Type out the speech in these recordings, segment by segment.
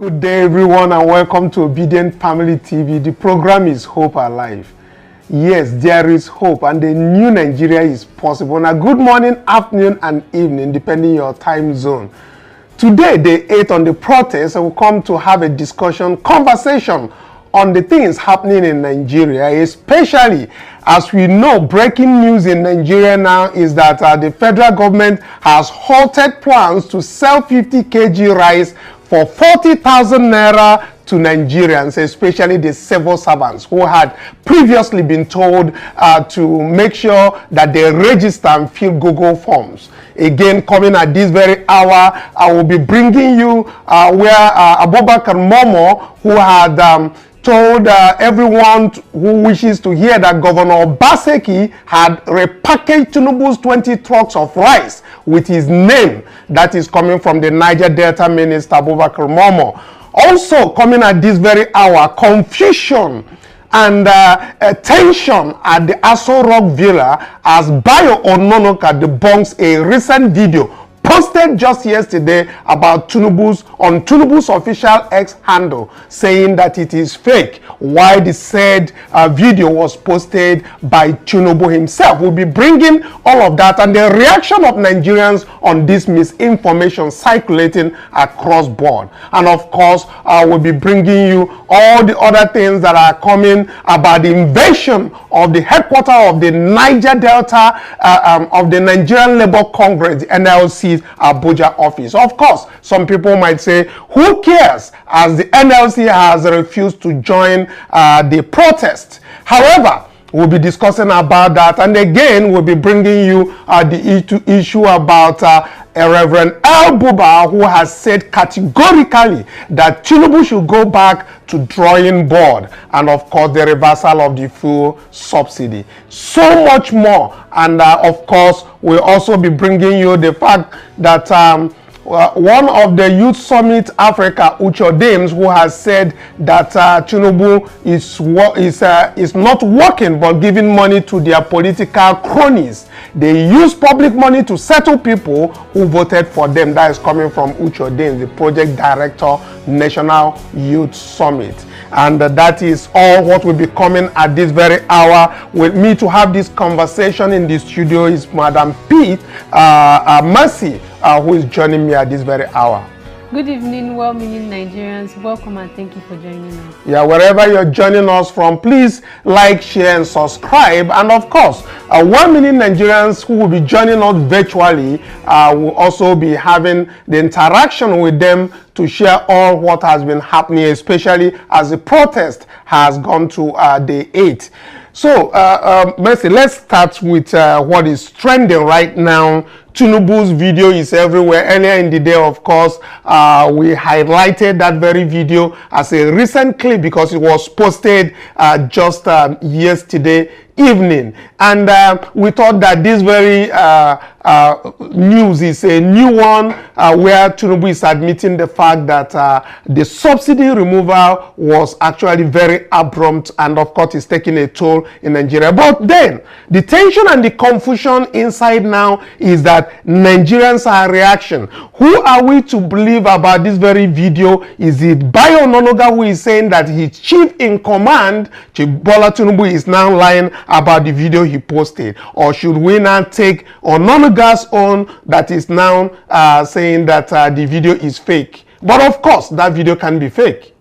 Good day, everyone, and welcome to Obidient Family TV. The program is Hope Alive. Yes, there is hope, and the new Nigeria is possible. Now, good morning, afternoon, and evening, depending your time zone. Today, day 8 on the protest, I will come to have a conversation on the things happening in Nigeria, especially as we know, breaking news in Nigeria now is that the federal government has halted plans to sell 50 kg rice for 40,000 naira to Nigerians, especially the civil servants who had previously been told to make sure that they register and fill Google forms. Again, coming at this very hour, I will be bringing you where Abubakar Momo, who had told everyone who wishes to hear that Governor Obaseki had repackaged Tinubu's 20 trucks of rice with his name. That is coming from the Niger Delta Minister, Abubakar Momo. Also coming at this very hour, confusion and tension at the Aso Rock Villa as Bayo Onanuga debunks a recent video posted just yesterday about Tinubu's official X handle, saying that it is fake, while the said video was posted by Tinubu himself. We'll be bringing all of that and the reaction of Nigerians on this misinformation circulating across board. And of course, we'll be bringing you all the other things that are coming about the invasion of the headquarters of the Niger Delta of the Nigerian Labour Congress, the NLC's Abuja office. Of course, some people might say, who cares, as the NLC has refused to join the protest. However, we'll be discussing about that, and again we'll be bringing you the issue about Reverend Buba, who has said categorically that Tinubu should go back to drawing board, and of course the reversal of the fuel subsidy. So much more, and of course we'll also be bringing you the fact that one of the Youth Summit Africa, Ucho Dames, who has said that Tinubu is not working but giving money to their political cronies. They use public money to settle people who voted for them. That is coming from Ucho Dames, the project director, National Youth Summit. And that is all what will be coming at this very hour. With me to have this conversation in the studio is Madam Pete Mercy, who is joining me at this very hour. Good evening, well-meaning Nigerians. Welcome and thank you for joining us. Yeah, wherever you're joining us from, please like, share, and subscribe. And of course, well-meaning Nigerians who will be joining us virtually will also be having the interaction with them to share all what has been happening, especially as the protest has gone to day 8. So, Mercy, let's start with what is trending right now. Tinubu's video is everywhere. Earlier in the day, of course, we highlighted that very video as a recent clip because it was posted just yesterday evening, and we thought that this very news is a new one where Tinubu is admitting the fact that the subsidy removal was actually very abrupt, and of course is taking a toll in Nigeria. But then the tension and the confusion inside now is that Nigerians are reaction. Who are we to believe about this very video? Is it Bayo Onanuga who is saying that his chief in command, Bola Tinubu, is now lying about the video he posted? Or should we now take Onanuga's own that is now saying that the video is fake? But of course, that video can be fake.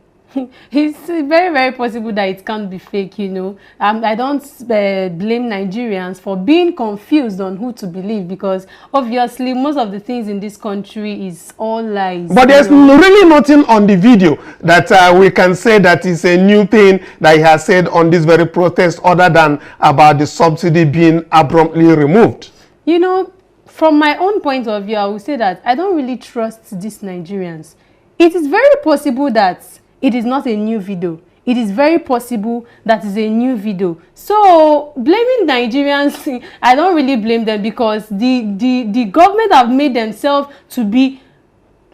It's very, very possible that it can't be fake, you know. I don't blame Nigerians for being confused on who to believe, because obviously most of the things in this country is all lies. But there's really nothing on the video that we can say that is a new thing that he has said on this very protest, other than about the subsidy being abruptly removed. You know, from my own point of view, I will say that I don't really trust these Nigerians. It is very possible that it is not a new video. It is very possible that it's a new video. So blaming Nigerians, I don't really blame them, because the government have made themselves to be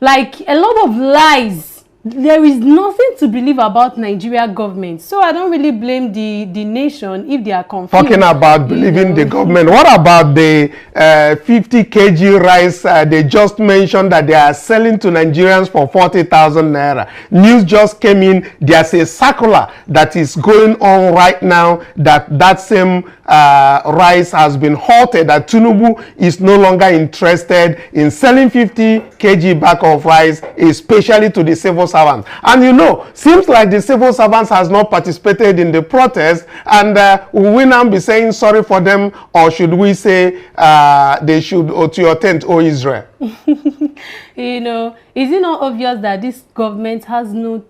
like a lot of lies there is nothing to believe about Nigeria government. So I don't really blame the nation if they are confused. Talking about believing the government, what about the 50 kg rice they just mentioned that they are selling to Nigerians for 40,000 naira? News just came in. There's a circular that is going on right now that same rice has been halted, that Tinubu is no longer interested in selling 50 kg bag of rice, especially to the civil servants. And you know, seems like the civil servants has not participated in the protest, and will we now be saying sorry for them, or should we say they should to your tent, O Israel? You know, is it not obvious that this government has no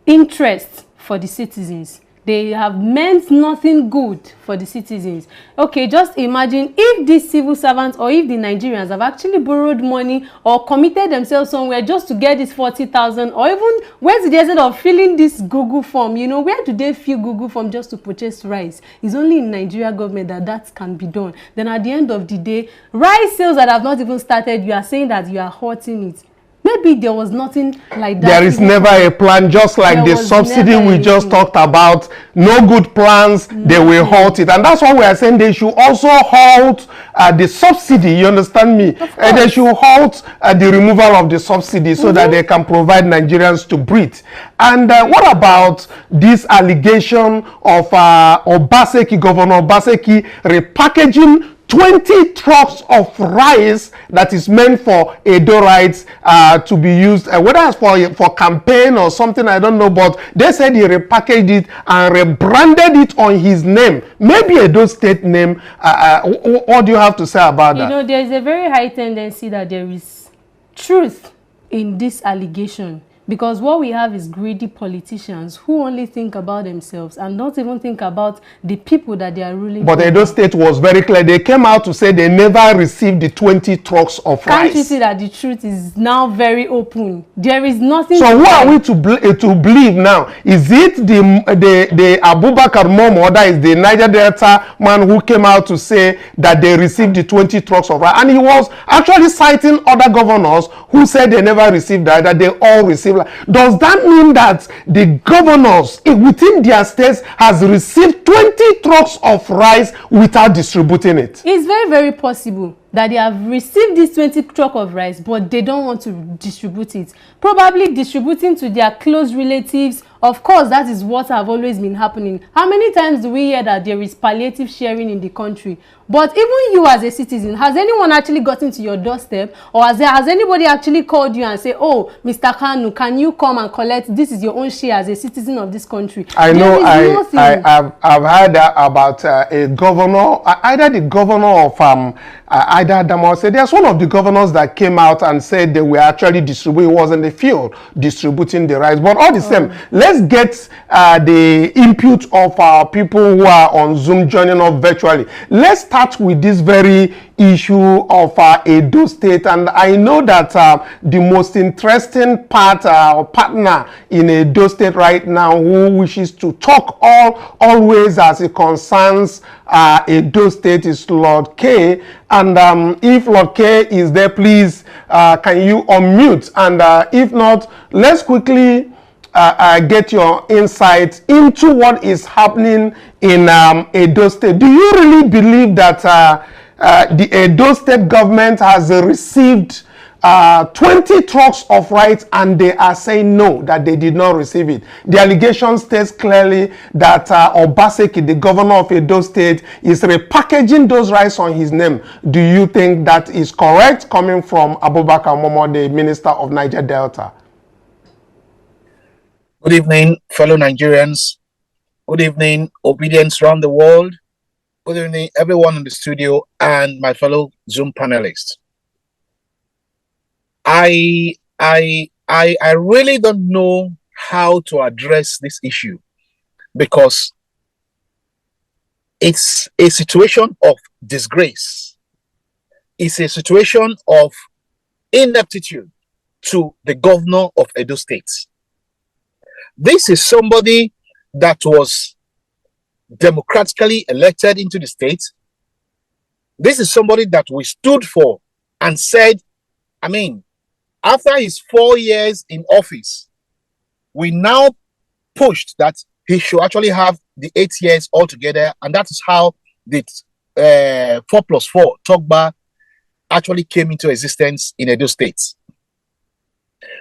interest for the citizens? They have meant nothing good for the citizens. Okay, just imagine if these civil servants or if the Nigerians have actually borrowed money or committed themselves somewhere just to get this 40,000, or even where's the essence of filling this Google form? You know, where do they fill Google form just to purchase rice? It's only in Nigeria government that can be done. Then at the end of the day, rice sales that have not even started, you are saying that you are hurting it. Maybe there was nothing like that. There is never a plan, just like the subsidy we just talked about. No good plans, they will halt it. And that's why we are saying they should also halt the subsidy, you understand me? They should halt the removal of the subsidy so that they can provide Nigerians to breathe. And what about this allegation of Obaseki, Governor Obaseki, repackaging 20 trucks of rice that is meant for Edo rights to be used, whether it's for campaign or something, I don't know, but they said he repackaged it and rebranded it on his name, maybe Edo state name. What do you have to say about that? You know, there is a very high tendency that there is truth in this allegation. Because what we have is greedy politicians who only think about themselves and not even think about the people that they are ruling. But Edo State was very clear. They came out to say they never received the 20 trucks of rice. Can't you see that the truth is now very open? There is nothing. So who are we to believe now? Is it the Abubakar Momo, that is the Niger Delta man, who came out to say that they received the 20 trucks of rice? And he was actually citing other governors who said they never received that they all received. Does that mean that the governors within their states has received 20 trucks of rice without distributing it? It's very, very possible that they have received this 20 truck of rice, but they don't want to distribute it. Probably distributing to their close relatives. Of course, that is what have always been happening. How many times do we hear that there is palliative sharing in the country? But even you as a citizen, has anyone actually gotten to your doorstep? Or has anybody actually called you and say, oh, Mr. Kanu, can you come and collect? This is your own share as a citizen of this country. I know I've heard about a governor, either the governor of either Adamo, said there's one of the governors that came out and said they were actually distributing, was in the field distributing the rice. But all the same, let's get the input of our people who are on Zoom joining us virtually. Let's start with this very issue of Edo State. And I know that the most interesting part or partner in Edo State right now who wishes to talk always as it concerns Edo State is Lord K. And if Lord K is there, please can you unmute? And if not, let's quickly get your insight into what is happening in Edo State. Do you really believe that the Edo State government has received 20 trucks of rice and they are saying no, that they did not receive it? The allegation states clearly that Obaseki, the governor of Edo State, is repackaging those rice on his name. Do you think that is correct, coming from Abubakar Momo, the minister of Niger Delta? Good evening, fellow Nigerians. Good evening, Obedience around the world. Good evening, everyone in the studio and my fellow Zoom panelists. I really don't know how to address this issue, because it's a situation of disgrace. It's a situation of ineptitude to the governor of Edo State. This is somebody that was democratically elected into the state. This is somebody that we stood for and said, I mean, after his 4 years in office, we now pushed that he should actually have the 8 years altogether, and that is how the 4+4 Togba actually came into existence in Edo State.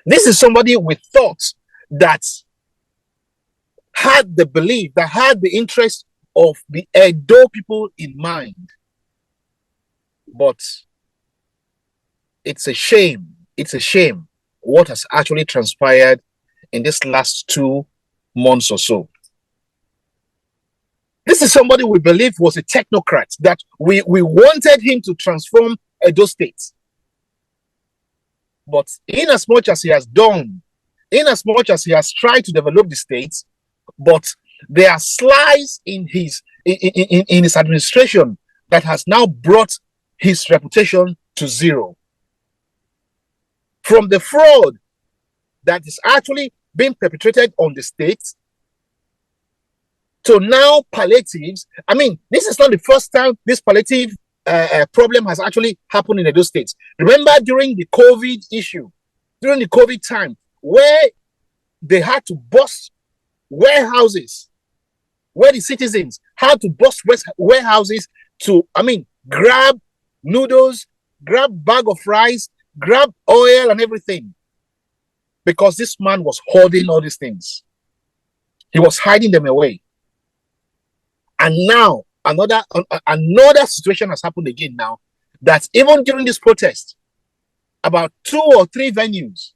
This is somebody we thought that had the belief, that had the interest of the Edo people in mind. But it's a shame what has actually transpired in this last 2 months or so. This is somebody we believe was a technocrat, that we wanted him to transform Edo State. But in as much as he has done, in as much as he has tried to develop the state, but there are slides in his administration that has now brought his reputation to zero. From the fraud that is actually being perpetrated on the state to now palliatives. I mean, this is not the first time this palliative problem has actually happened in Edo State. Remember during the COVID issue, during the COVID time, where they had to bust warehouses, where the citizens had to bust warehouses to, grab noodles, grab bag of rice, grab oil and everything. Because this man was hoarding all these things. He was hiding them away. And now another situation has happened again now, that even during this protest, about 2 or 3 venues,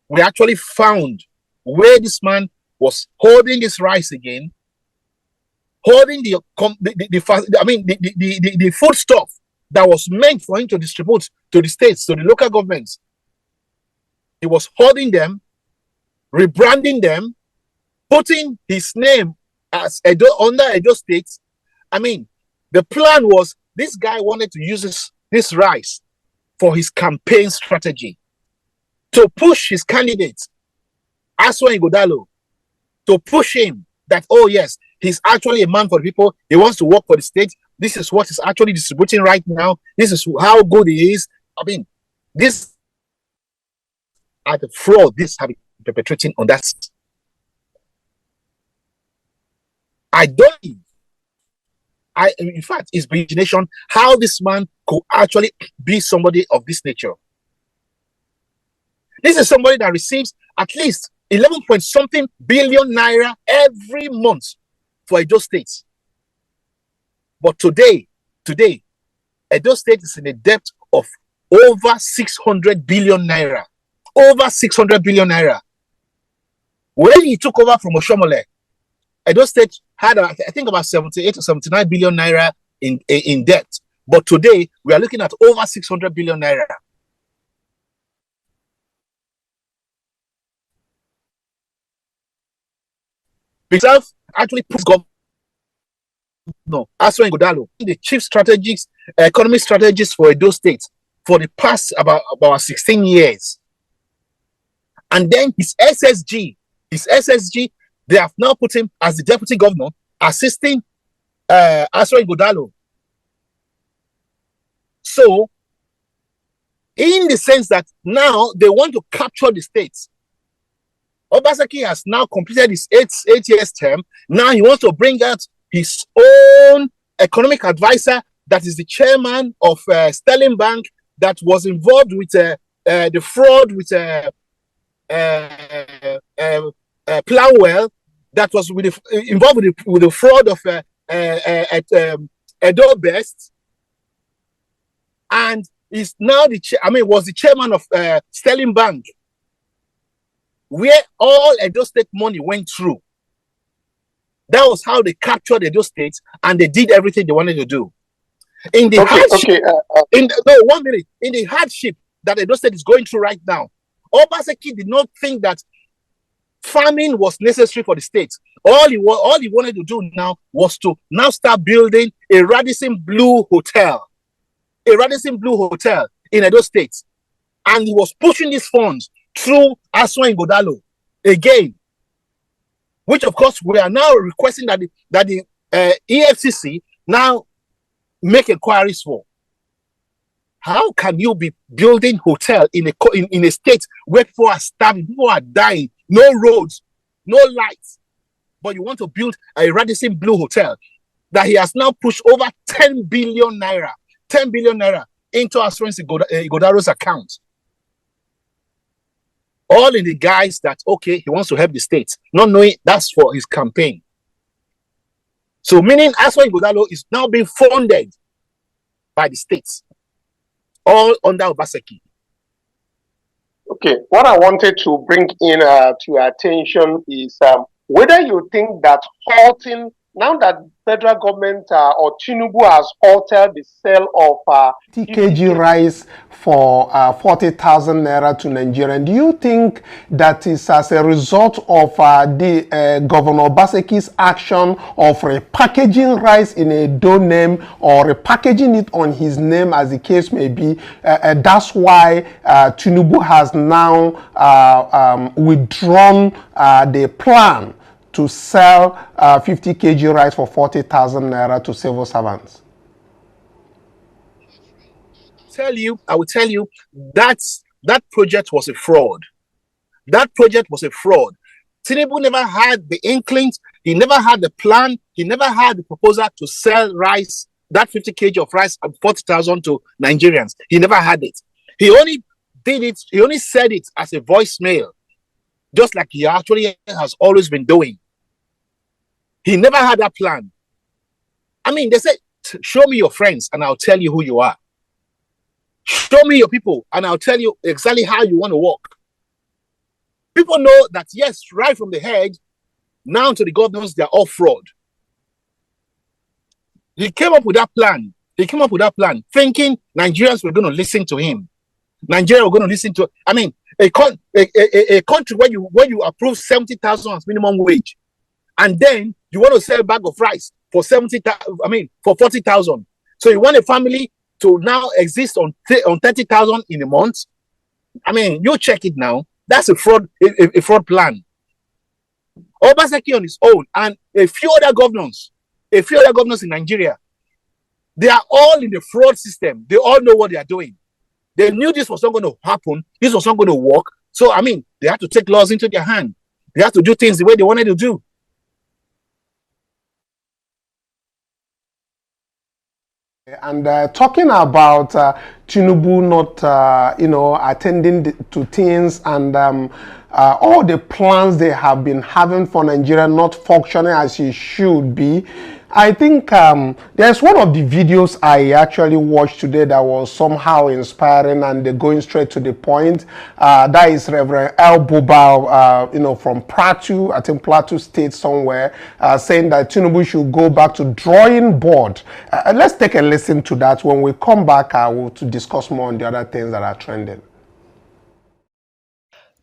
we actually found where this man was holding this rice again, holding the food stuff that was meant for him to distribute to the states, to the local governments. He was holding them, rebranding them, putting his name as under Edo State. The plan was this guy wanted to use this rice for his campaign strategy, to push his candidate, Aswa Igodalo, to push him that, oh yes, he's actually a man for the people. He wants to work for the state. This is what he's actually distributing right now. This is how good he is. This are the fraud this have been perpetrating on that. In fact, it's imagination how this man could actually be somebody of this nature. This is somebody that receives at least 11-point-something billion naira every month for Edo State. But today, Edo State is in a debt of over 600 billion naira. Over 600 billion naira. When he took over from Oshomole, Edo State had, I think, about 78 or 79 billion naira in debt. But today, we are looking at over 600 billion naira. Himself actually puts Aswa Igodalo, the chief economic strategist for Edo State for the past about 16 years. And then his SSG, they have now put him as the deputy governor, assisting Aswa Igodalo. So, in the sense that now they want to capture the states. Obaseki has now completed his 8 years term. Now he wants to bring out his own economic advisor, that is the chairman of Sterling Bank, that was involved with the fraud with Plowell, that was involved with the fraud of Edo Best, and is now was the chairman of Sterling Bank, where all Edo State money went through. That was how they captured Edo State, and they did everything they wanted to do. In the in the hardship that Edo State is going through right now, Obaseki did not think that farming was necessary for the state. All he wanted to do now was to now start building a Radisson Blue hotel in Edo State, and he was pushing these funds through Aswa Igodalo again, which of course we are now requesting that the EFCC now make inquiries for. How can you be building hotel in a state where people are starving, people are dying, no roads, no lights, but you want to build a Radisson Blue hotel that he has now pushed over 10 billion naira into Assurance Igodaro's account. All in the guise that, okay, he wants to help the state, not knowing that's for his campaign. So meaning Assurance Igodaro is now being funded by the states, all under Obaseki. Okay, what I wanted to bring in to your attention is whether you think that halting, now that federal government or Tinubu has altered the sale of 50 kg rice for 40,000 naira to Nigeria, do you think that is as a result of the Governor Obaseki's action of repackaging rice in a Edo name or repackaging it on his name, as the case may be? That's why Tinubu has now withdrawn the plan to sell 50 kg rice for 40,000 naira to civil servants? I will tell you that project was a fraud. That project was a fraud. Tinubu never had the inklings, he never had the plan, he never had the proposal to sell rice, that 50 kg of rice at 40,000 to Nigerians. He never had it. He only did it, he only said it as a voicemail, just like he actually has always been doing. He never had that plan. I mean, they said, show me your friends and I'll tell you who you are. Show me your people and I'll tell you exactly how you want to walk. People know that, yes, right from the head, now to the governors, they're all fraud. He came up with that plan. Thinking Nigerians were going to listen to him. Nigeria were going to listen to, I mean, a country where you approve 70,000 as minimum wage, and then you want to sell a bag of rice for 40,000. So you want a family to now exist on 30,000 in a month? I mean, you check it now. That's a fraud plan. Obaseki on his own and a few other governors in Nigeria, they are all in the fraud system. They all know what they are doing. They knew this was not going to happen. This was not going to work. So, I mean, they had to take laws into their hand. They had to do things the way they wanted to do. And talking about Tinubu not, attending to things and all the plans they have been having for Nigeria not functioning as it should be, I think there's one of the videos I actually watched today that was somehow inspiring and they're going straight to the point. That is Reverend Buba, from Plateau, I think Plateau State somewhere, saying that Tinubu should go back to drawing board. Let's take a listen to that. When we come back, we'll to discuss more on the other things that are trending.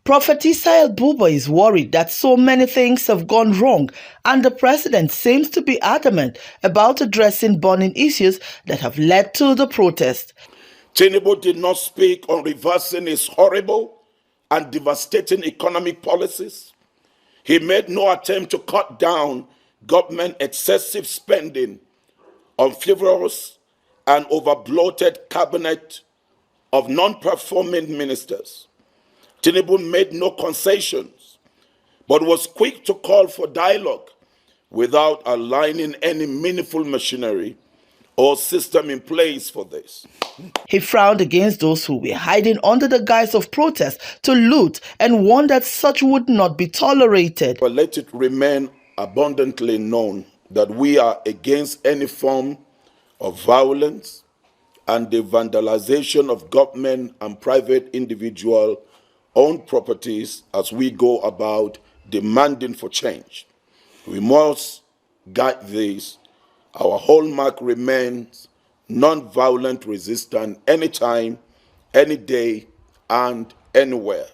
Prophetess Buba is worried that so many things have gone wrong and the president seems to be adamant about addressing burning issues that have led to the protest. Tinubu did not speak on reversing his horrible and devastating economic policies. He made no attempt to cut down government excessive spending on frivolous and over-bloated cabinet of non-performing ministers. Tinubu made no concessions, but was quick to call for dialogue without aligning any meaningful machinery or system in place for this. He frowned against those who were hiding under the guise of protest to loot and warned that such would not be tolerated. But let it remain abundantly known that we are against any form of violence and the vandalization of government and private individual owned properties as we go about demanding for change. We must guide this. Our hallmark remains non-violent resistance anytime, any day, and anywhere.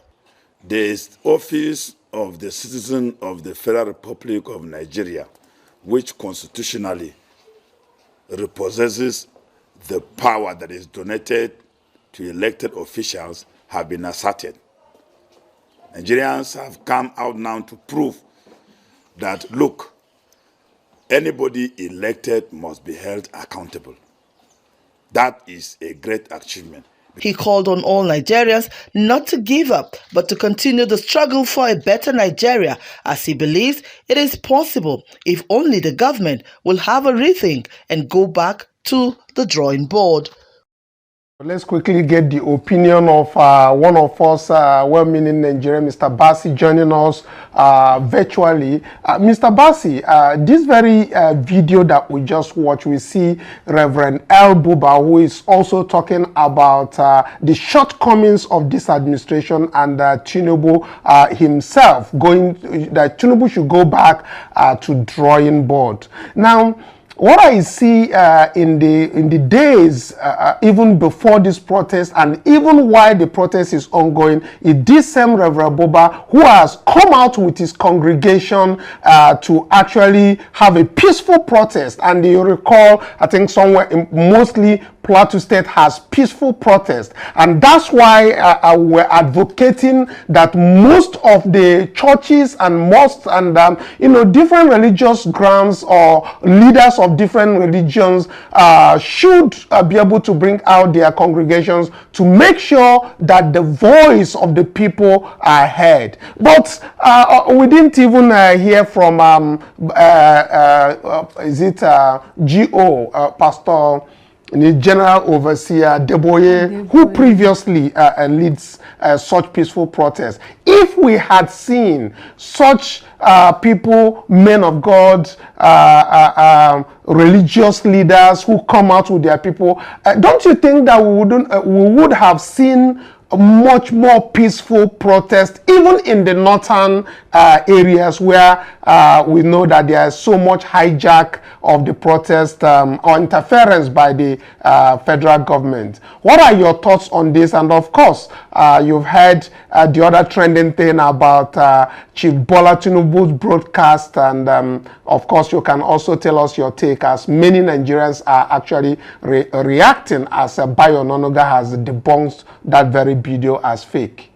The office of the Citizen of the Federal Republic of Nigeria, which constitutionally repossesses the power that is donated to elected officials, have been asserted. Nigerians have come out now to prove that, look, anybody elected must be held accountable. That is a great achievement. He called on all Nigerians not to give up, but to continue the struggle for a better Nigeria, as he believes it is possible if only the government will have a rethink and go back to the drawing board. Let's quickly get the opinion of one of us, well-meaning Nigerian, Mr. Bassi, joining us virtually. Mr. Bassi, this very video that we just watched, we see Reverend L. Buba, who is also talking about the shortcomings of this administration, and Tinubu himself that Tinubu should go back to drawing board. Now, what I see in the days, even before this protest and even while the protest is ongoing, is this same Reverend Buba who has come out with his congregation to actually have a peaceful protest. And you recall, I think somewhere mostly Plateau State has peaceful protest, and that's why we're advocating that most of the churches and mosques and different religious grounds or leaders of different religions should be able to bring out their congregations to make sure that the voice of the people are heard. But we didn't even hear from GO Pastor, the General Overseer Deboye, who previously leads such peaceful protests. If we had seen such people, men of God, religious leaders who come out with their people, don't you think that we would have seen a much more peaceful protest, even in the northern areas where we know that there is so much hijack of the protest or interference by the federal government? What are your thoughts on this? And of course, you've heard the other trending thing about Chief Bola Tinubu's broadcast, and of course, you can also tell us your take, as many Nigerians are actually reacting as Bayo Onanuga has debunked that very video as fake.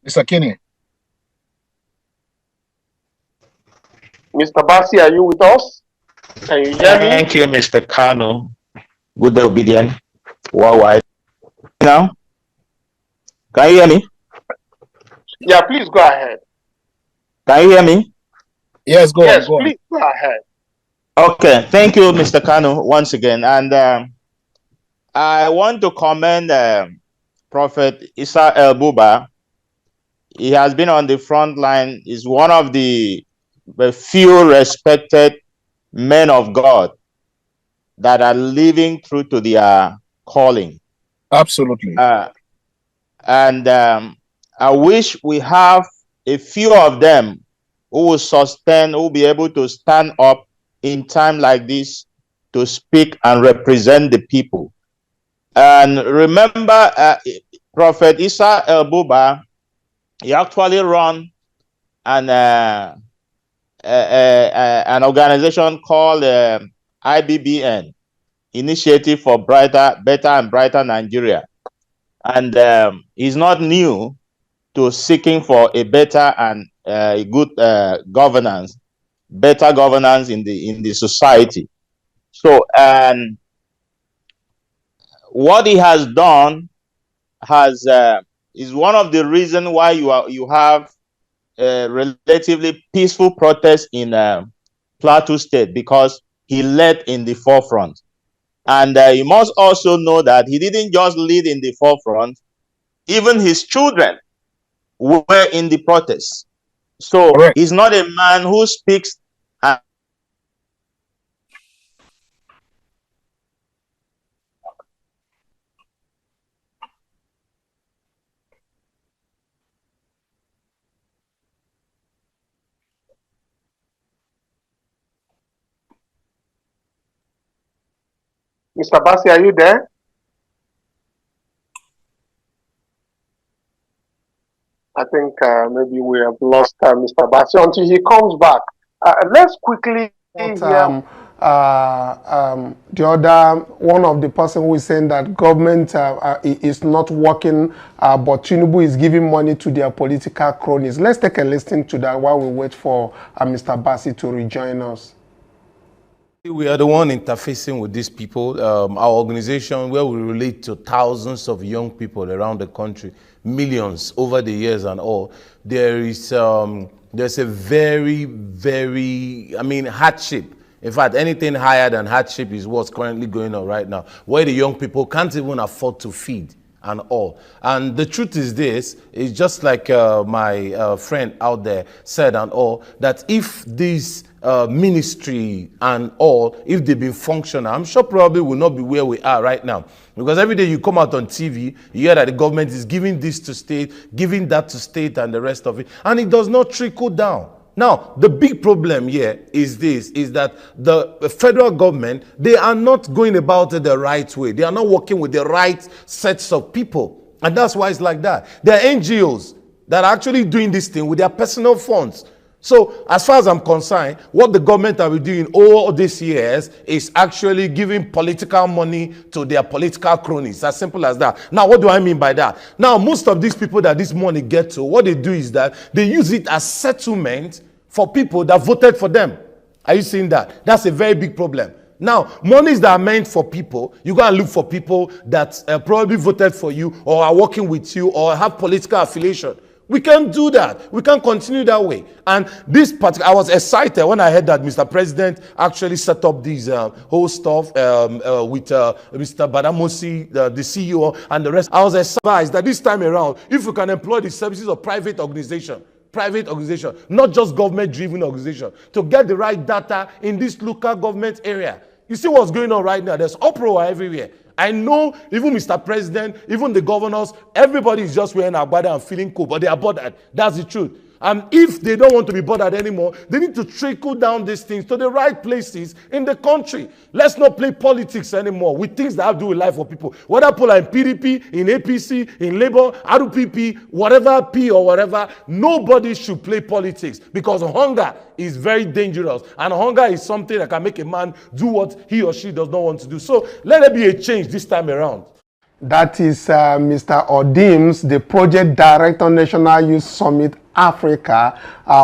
Mr. Kinney. Mr. Bassi, are you with us? Can you hear me? Thank you, Mr. Kanu. Good day, Obidient. Worldwide. Now, can you hear me? Yeah, please go ahead. Can you hear me? Yes, go on. Please go ahead. Okay, thank you, Mr. Kanu, once again. And I want to commend Prophet Issa El Buba. He has been on the front line. He's one of the few respected men of God that are living true to their calling. Absolutely. And I wish we have a few of them who will sustain, who will be able to stand up in time like this to speak and represent the people. And remember, Prophet Issa El Buba, he actually run an organization called IBBN, Initiative for Better and Brighter Nigeria. And he's not new to seeking for a better and good governance, better governance in the society. So, and what he has done is one of the reasons why you have relatively peaceful protests in Plateau State, because he led in the forefront. And you must also know that he didn't just lead in the forefront, even his children were in the protests. So Correct. He's not a man who speaks Mr. Bassi, are you there? I think maybe we have lost Mr. Bassi until he comes back. Let's quickly hear the other, one of the person who is saying that government is not working, but Tinubu is giving money to their political cronies. Let's take a listen to that while we wait for Mr. Bassi to rejoin us. We are the one interfacing with these people. Our organization, where we relate to thousands of young people around the country, millions over the years and all, there's a very, very, hardship. In fact, anything higher than hardship is what's currently going on right now, where the young people can't even afford to feed and all. And the truth is this, it's just like my friend out there said and all, that if this ministry and all, if they've been functional, I'm sure probably will not be where we are right now. Because every day you come out on TV, you hear that the government is giving this to state, giving that to state and the rest of it, and it does not trickle down. Now, the big problem here is this, is that the federal government, they are not going about it the right way. They are not working with the right sets of people. And that's why it's like that. There are NGOs that are actually doing this thing with their personal funds. So, as far as I'm concerned, what the government are doing all these years is actually giving political money to their political cronies. As simple as that. Now, what do I mean by that? Now, most of these people that this money get to, what they do is that they use it as settlement for people that voted for them. Are you seeing that? That's a very big problem. Now, monies that are meant for people, you go and look for people that probably voted for you or are working with you or have political affiliation. We can't do that. We can't continue that way. And this particular, I was excited when I heard that Mr. President actually set up these whole stuff with Mr. Badamosi, the CEO, and the rest. I was surprised that this time around, if we can employ the services of private organization, not just government-driven organization, to get the right data in this local government area. You see what's going on right now? There's uproar everywhere. I know even Mr. President, even the governors, everybody is just wearing agbada and feeling cool, but they are bothered. That's the truth. And if they don't want to be bothered anymore, they need to trickle down these things to the right places in the country. Let's not play politics anymore with things that have to do with life of people. Whether people are in PDP, in APC, in Labour, RPP, whatever P or whatever, nobody should play politics because hunger is very dangerous. And hunger is something that can make a man do what he or she does not want to do. So let there be a change this time around. That is Mr. Odims, the Project Director, National Youth Summit Africa,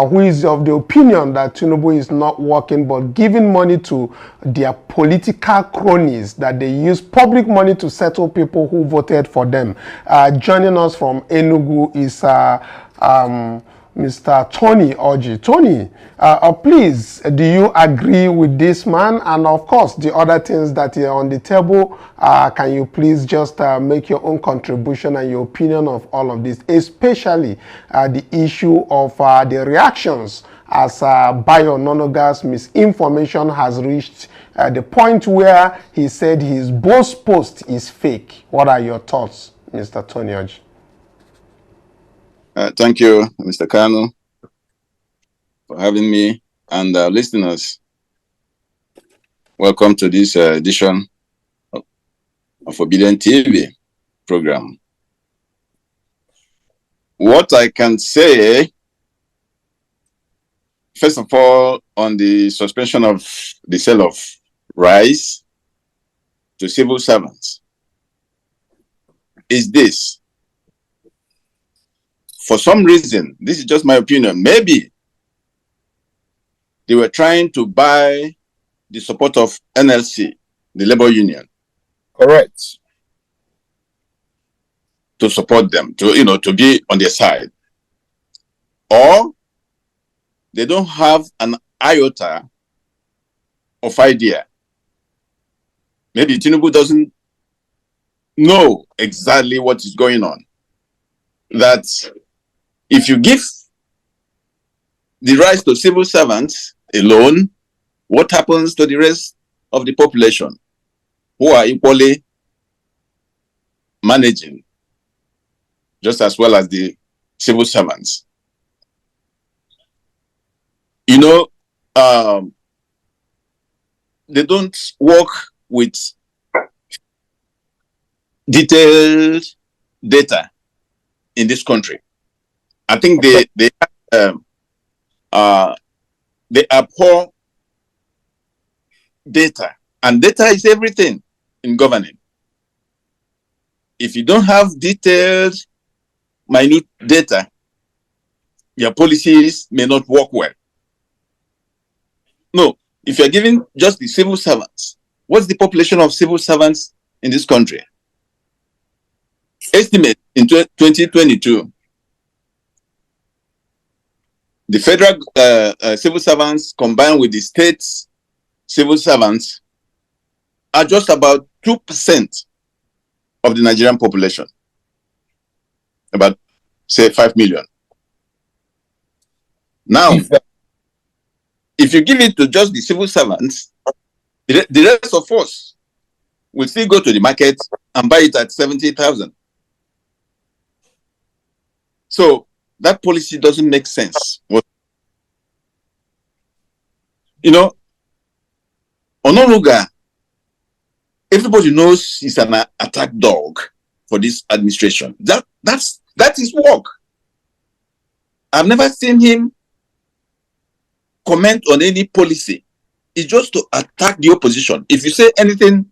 who is of the opinion that Tinubu is not working but giving money to their political cronies, that they use public money to settle people who voted for them. Joining us from Enugu is Mr. Tony Oji. Tony, please, do you agree with this man? And of course, the other things that are on the table, can you please just make your own contribution and your opinion of all of this, especially the issue of the reactions as Bayo Onanuga's misinformation has reached the point where he said his boss post is fake. What are your thoughts, Mr. Tony Oji? Thank you, Mr. Kanu, for having me, and listeners. Welcome to this edition of Obidient TV program. What I can say, first of all, on the suspension of the sale of rice to civil servants, is this. For some reason, this is just my opinion, maybe they were trying to buy the support of NLC, the labor union. Correct. To support them, to be on their side. Or they don't have an iota of idea. Maybe Tinubu doesn't know exactly what is going on. That if you give the rights to civil servants alone, what happens to the rest of the population who are equally managing just as well as the civil servants? They don't work with detailed data in this country. I think they abhor data, and data is everything in governing. If you don't have detailed, minute data, your policies may not work well. No, if you're giving just the civil servants, what's the population of civil servants in this country? Estimate in 2022, the federal civil servants combined with the states civil servants are just about 2% of the Nigerian population, about, say, 5 million. Now, if you give it to just the civil servants, the rest of us will still go to the market and buy it at 70,000. So that policy doesn't make sense. You know, Onanuga, everybody knows he's an attack dog for this administration. That's his work. I've never seen him comment on any policy. It's just to attack the opposition. If you say anything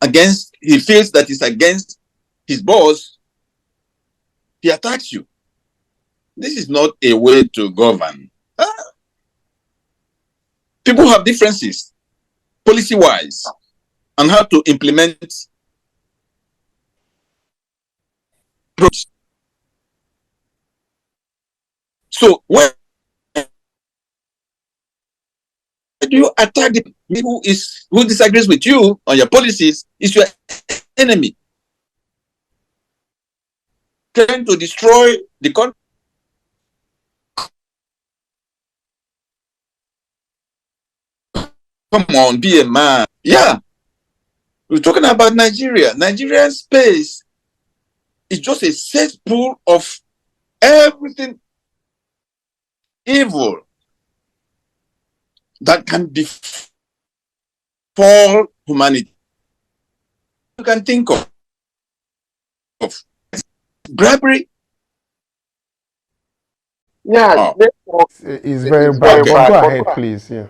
against, he feels that it's against his boss, he attacks you. This is not a way to govern. People have differences, policy-wise, on how to implement projects. So when do you attack the people who disagrees with you on your policies is your enemy, trying to destroy the country? Come on, be a man. Yeah. We're talking about Nigeria. Nigerian space is just a cesspool of everything evil that can befall humanity. You can think of bribery. Yeah, it's very bad. But go ahead, please. Yeah.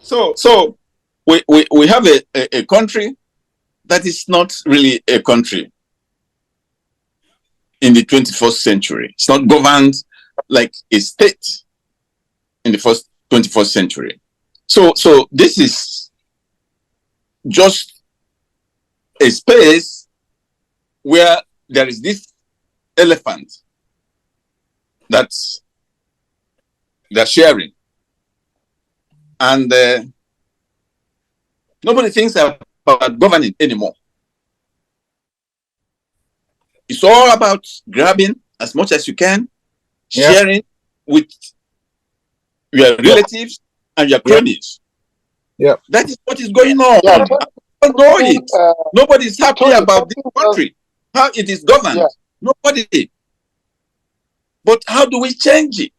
So we have a country that is not really a country in the 21st century. It's not governed like a state in the 21st century. So this is just a space where there is this elephant that they're sharing. And nobody thinks about governing anymore. It's all about grabbing as much as you can, sharing with your relatives and your cronies. Yeah. That is what is going on. Yeah. I don't know it. Nobody is happy about this country, how it is governed. Yeah. Nobody. But how do we change it?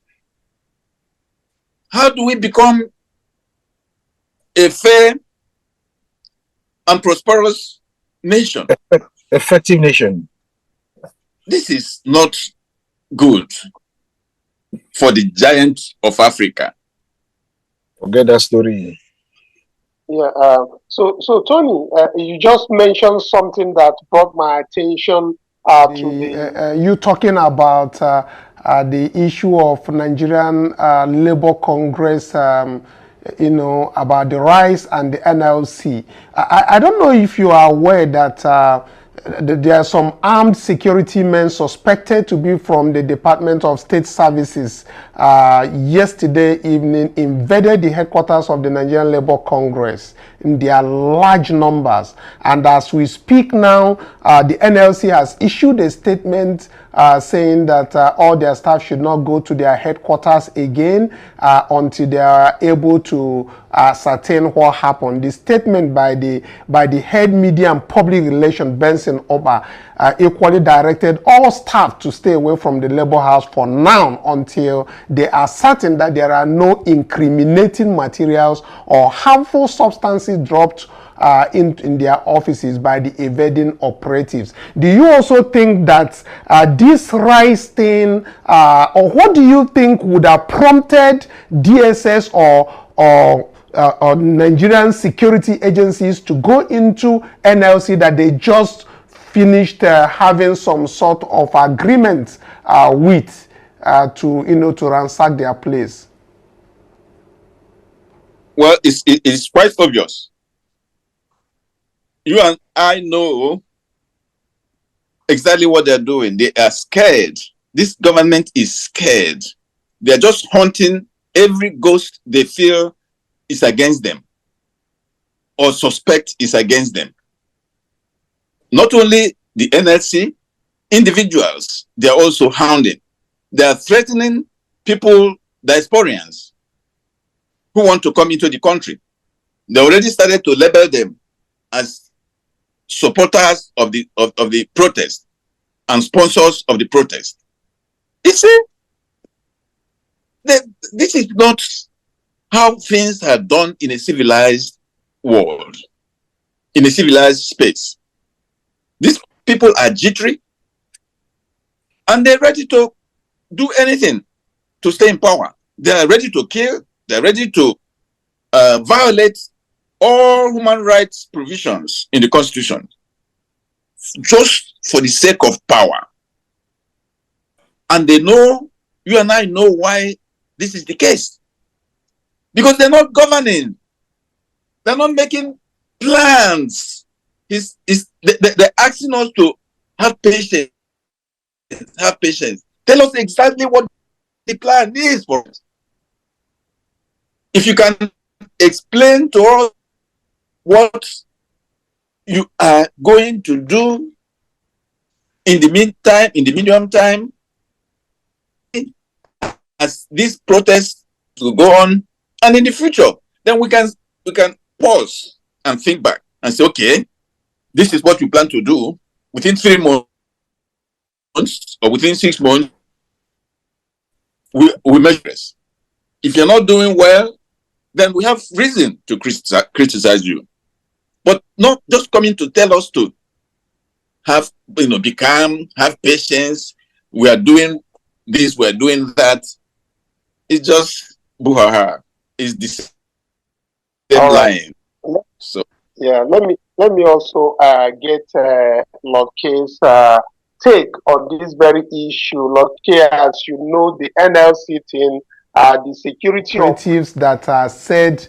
How do we become a fair and prosperous nation? Effective nation. This is not good for the giant of Africa. Forget that story. Yeah. So Tony, you just mentioned something that brought my attention you talking about the issue of Nigerian Labour Congress, you know, about the rise and the NLC. I don't know if you are aware that there are some armed security men suspected to be from the Department of State Services yesterday evening invaded the headquarters of the Nigerian Labour Congress in their large numbers. And as we speak now, the NLC has issued a statement saying that all their staff should not go to their headquarters again until they are able to ascertain what happened. The statement by the head media and public relations, Benson Oba, equally directed all staff to stay away from the Labour House for now until they are certain that there are no incriminating materials or harmful substances dropped in their offices by the evading operatives. Do you also think that this rise thing, or what do you think would have prompted DSS or or Nigerian security agencies to go into NLC that they just finished having some sort of agreement with to ransack their place? Well, it's quite obvious. You and I know exactly what they're doing. They are scared. This government is scared. They're just hunting every ghost they feel is against them or suspect is against them. Not only the NLC, individuals, they're also hounding. They are threatening people, diasporians, who want to come into the country. They already started to label them as supporters of the protest and sponsors of the protest. You see, this is not how things are done in a civilized world, in a civilized space. These people are jittery and they're ready to do anything to stay in power. They are ready to kill. They're ready to violate all human rights provisions in the Constitution just for the sake of power. And they know, you and I know why this is the case. Because they're not governing. They're not making plans. They're asking us to have patience. Have patience. Tell us exactly what the plan is for us. If you can explain to us what you are going to do in the meantime, in the medium time, as this protest will go on, and in the future, then we can pause and think back and say, okay, this is what we plan to do within 3 months or within 6 months. We measure this. If you're not doing well, then we have reason to criticize you. But not just coming to tell us to have, be calm, have patience. We are doing this, we are doing that. It's just buhaha. It's the same line. So yeah, let me also get Lord K's take on this very issue. Lord K, as you know, the NLC thing, the security operatives that are said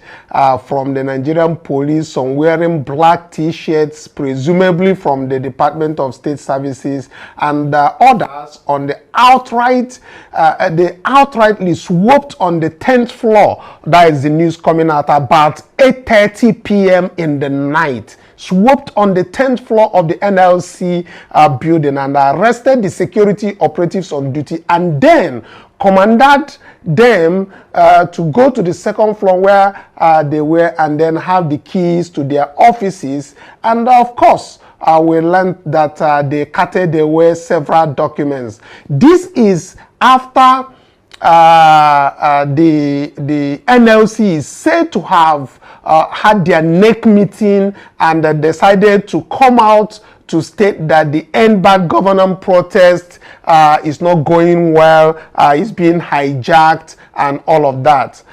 from the Nigerian police, some wearing black t-shirts, presumably from the Department of State Services, and others on the they outrightly swooped on the 10th floor. That is the news coming out about 8:30 p.m. in the night. Swooped on the 10th floor of the NLC building and arrested the security operatives on duty, and then commanded them to go to the second floor where they were and then have the keys to their offices. And of course, we learned that they carted away several documents. This is after the NLC is said to have had their NEC meeting and decided to come out to state that the End Bad Governance protest is not going well, is being hijacked and all of that.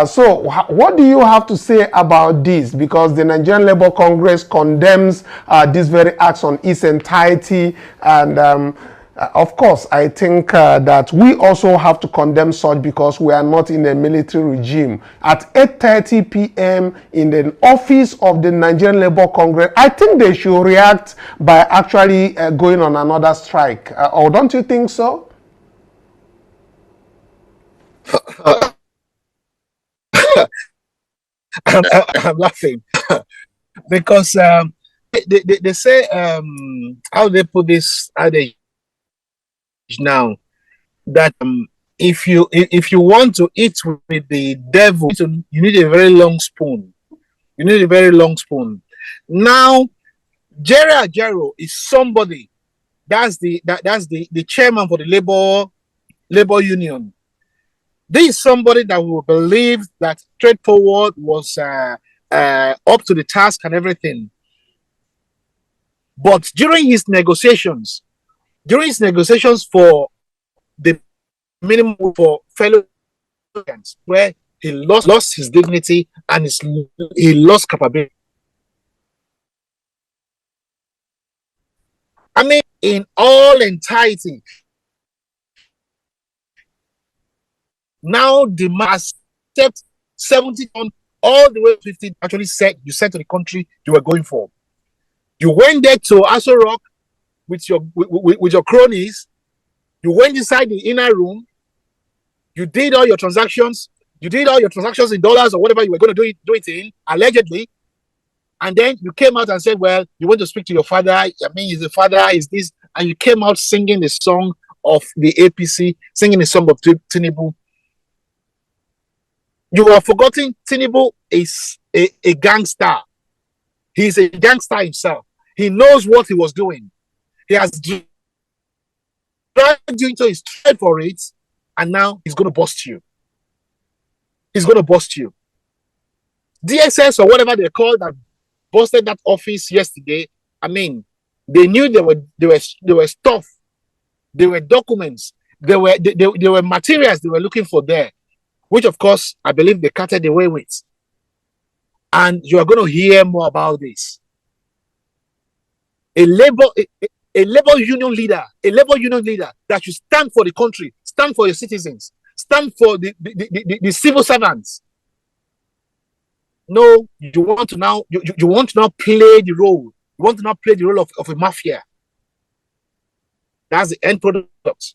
So what do you have to say about this? Because the Nigerian Labour Congress condemns this very acts on its entirety, and of course, I think that we also have to condemn such because we are not in a military regime. At 8:30 p.m. in the office of the Nigerian Labour Congress, I think they should react by actually going on another strike. Or don't you think so? I'm laughing because they say, how they put this adage now, that if you want to eat with the devil, you need a very long spoon. You need a very long spoon. Now, Jerry Ajero is somebody that's the chairman for the labor union. This is somebody that will believe that straightforward was up to the task and everything. But during his negotiations for the minimum for fellow, where he lost his dignity, and he lost capability. I mean, in all entirety, now the mass accept 70 on all the way to 50 actually said you said to the country you were going for. You went there to Aso Rock with your cronies. You went inside the inner room. You did all your transactions. You did all your transactions in dollars or whatever you were going to do it in, allegedly. And then you came out and said, well, you want to speak to your father. I mean, he's the father, is this. And you came out singing the song of the APC, singing the song of Tinubu. You are forgetting Tinubu is a gangster. He's a gangster himself. He knows what he was doing. He has dragged you into his trade for it, and now he's going to bust you. He's going to bust you. DSS or whatever they call that busted that office yesterday. I mean, they knew there were stuff, there were documents, there were materials they were looking for there, which of course I believe they carted away with. And you are going to hear more about this. A labor union leader that should stand for the country, stand for your citizens, stand for the civil servants. No, you want to now play the role. You want to now play the role of a mafia. That's the end product.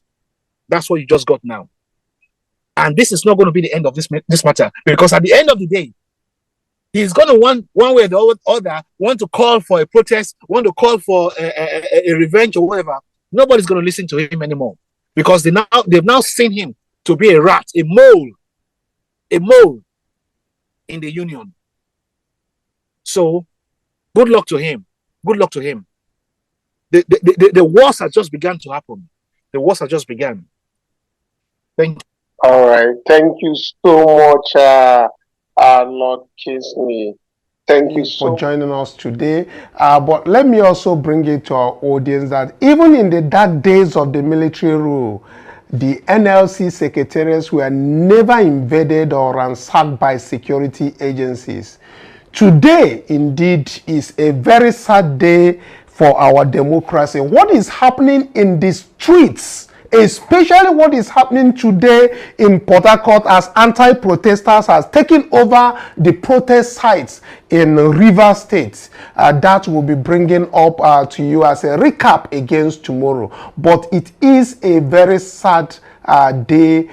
That's what you just got now. And this is not going to be the end of this matter, because at the end of the day, he's going to one way or the other want to call for a protest, want to call for a revenge or whatever. Nobody's going to listen to him anymore, because they've now seen him to be a rat, a mole in the union. So, good luck to him. Good luck to him. The wars have just begun to happen. The wars have just begun. Thank you. All right. Thank you so much, Lord Kisney. Thank you for joining us today. But let me also bring it to our audience that even in the dark days of the military rule, the NLC secretariats were never invaded or ransacked by security agencies. Today, indeed, is a very sad day for our democracy. What is happening in the streets, especially what is happening today in Port Harcourt as anti-protesters has taken over the protest sites in Rivers State, that will be bringing up to you as a recap against tomorrow. But it is a very sad day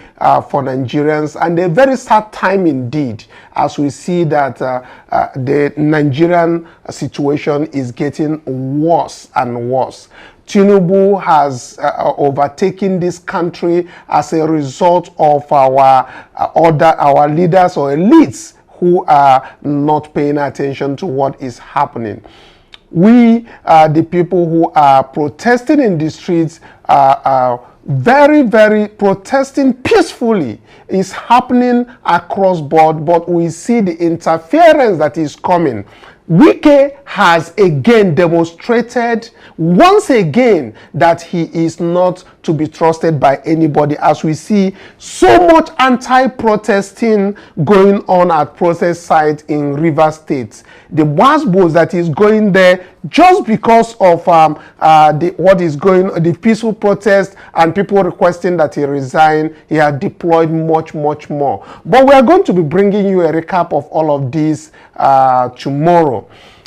for Nigerians, and a very sad time indeed, as we see that the Nigerian situation is getting worse and worse. Tinubu has overtaken this country as a result of our leaders or elites who are not paying attention to what is happening. We, the people who are protesting in the streets, very, very protesting peacefully, is happening across board, but we see the interference that is coming. Wike has again demonstrated once again that he is not to be trusted by anybody, as we see so much anti-protesting going on at protest sites in River State. The Wasbos that is going there just because of the peaceful protest and people requesting that he resign. He had deployed much more. But we are going to be bringing you a recap of all of this tomorrow.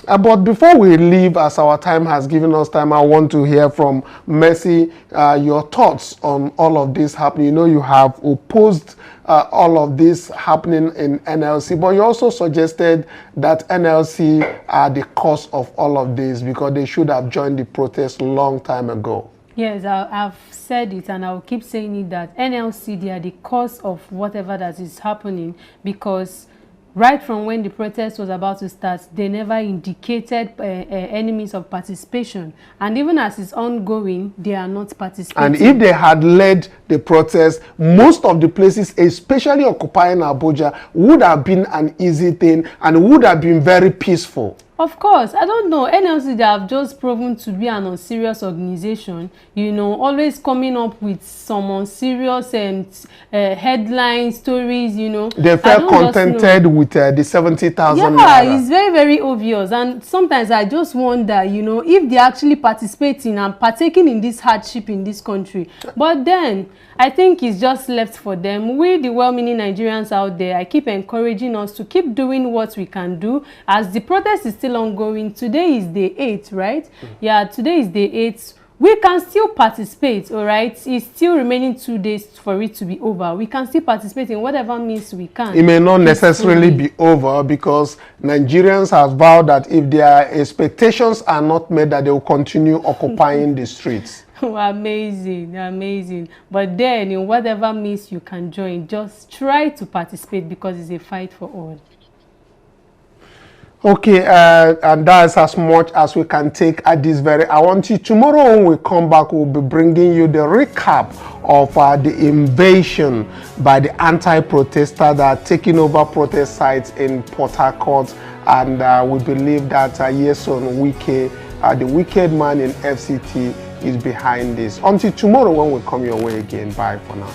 But before we leave, as our time has given us time, I want to hear from Mercy your thoughts on all of this happening. You know, you have opposed all of this happening in NLC, but you also suggested that NLC are the cause of all of this because they should have joined the protest long time ago. Yes, I've said it and I'll keep saying it, that NLC, they are the cause of whatever that is happening, because right from when the protest was about to start, they never indicated any means of participation. And even as it's ongoing, they are not participating. And if they had led the protest, most of the places, especially occupying Abuja, would have been an easy thing and would have been very peaceful. Of course, I don't know. NLC, they have just proven to be an unserious organization, you know, always coming up with some unserious headline stories, you know. They felt contented with the 70,000 Yeah, naira. it's very, very obvious. And sometimes I just wonder, you know, if they're actually participating and partaking in this hardship in this country. But then, I think it's just left for them. We, the well-meaning Nigerians out there, I keep encouraging us to keep doing what we can do. As the protest is still ongoing, today is day 8, right? Yeah, today is day 8. We can still participate, all right? It's still remaining 2 days for it to be over. We can still participate in whatever means we can. It may not necessarily be over, because Nigerians have vowed that if their expectations are not met, that they will continue occupying the streets. Amazing, amazing. But then, in whatever means you can join, just try to participate, because it's a fight for all. Okay, and that's as much as we can take at this very. I want you, tomorrow when we come back, we'll be bringing you the recap of the invasion by the anti-protesters that are taking over protest sites in Port Harcourt, and we believe that Yeson Wike, the wicked man in FCT, is behind this. Until tomorrow when we come your way again. Bye for now.